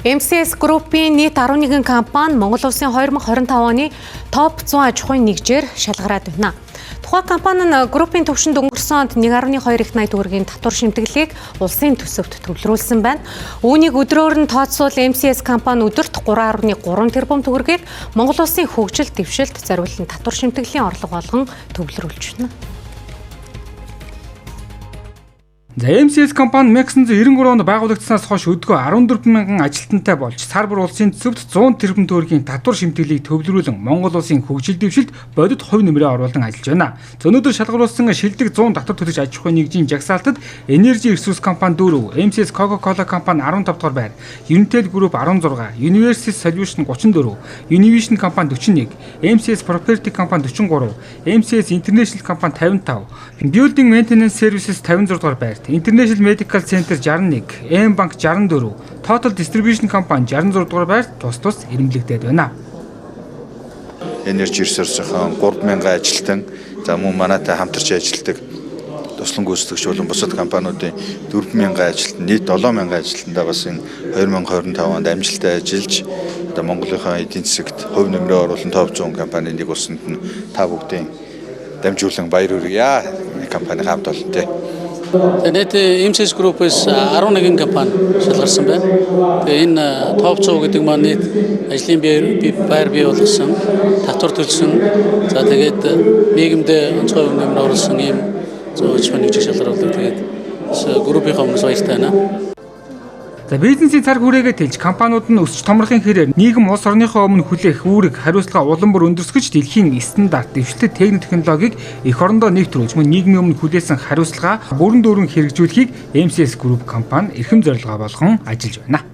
MCS Group-ийн нийт 11 компани Монгол Улсын 2025 оны топ 100 аж ахуйн нэгжээр шалгараад байна. Тухайн компани нь группийн төвшөнд өнгөрсөн онд 1.2 их найт төгрөгийн татвар шимтгэлийг улсын төсөвт төвлөрүүлсэн байна. Үүнийг өдрөөр нь тооцвол MCS компани өдөрт 3.3 тэрбум төгрөгийг Монгол Улсын хөгжил дэвшилт зориулсан татвар шимтгэлийн орлого болгон төвлөрүүлж байна. За MCS компани 1993 онд байгуулагдсанаас хойш өдгөө 14 мянган ажилтнтай болж сар бүр улсын төсөвт 100 тэрбум төгрөгийн татвар шимтгэлийг төвлөрүүлэн Монгол Улсын хөгжил дэвшилт бодит хувь нэмрээ оруулан ажиллаж байна. За өнөөдөр шалгаруулсан шилдэг 100 татвар төлөгч аж ахуйн нэгжийн жагсаалтад Energy Resource компани 4, MCS Coca-Cola компани 15 дугаар байр, United Group 16, Universal Solution 34, Univision компани 41, MCS Property компани 43, MCS International компани 55, Building Maintenance Services 56 дугаар байр, International Medical Center 61, M Bank 64, Total Distribution компани 66 дугаар байр тус ирэмблэгдээд байна. Energy Resource-ийн 3000 ажилтан за мөн манайтай хамтарч ажилладаг туслан гүйцэтгэгч болон бусад компаниудын 4000 ажилтан нийт 7000 ажилтнаа бас энэ 2025 онд амжилттай ажиллаж одоо Монголынхаа эдийн засагт хувь нэмрээ оруулан топ 100 компанийн нэг болсонд нь та бүгдийн дамжуулан баяр хүргье. Компани хамт олонтой. Нийт MCS Group-ээс 11 компани шалгарсан байна. Тэгээ энэ топ 100 гэдэг маань нийт ажлын байр бий болгосон, татвар төлсөн, за тэгээд нийгэмдээ онцгой хувь нэмрээ оруулсан ийм зөв нэгжийг шалгаруулдаг. Тэгээд группийн хүмүүс баяртай байна. За бизнесийн цар хүрээгээ тэлж компаниуд нь өсч томрохын хэрээр нийгэм улс орныхоо өмнө хүлээх үүрэг хариуцлага улам бүр өндөрсгөж дэлхийн стандарт дэвшилтэд техник технологиг эх орондоо нэвтрүүлж мөн нийгмийн өмнө хүлээсэн хариуцлага бүрэн дүүрэн хэрэгжүүлэхийг MCS Group компани эрхэм зорилгоо болгон ажиллаж байна.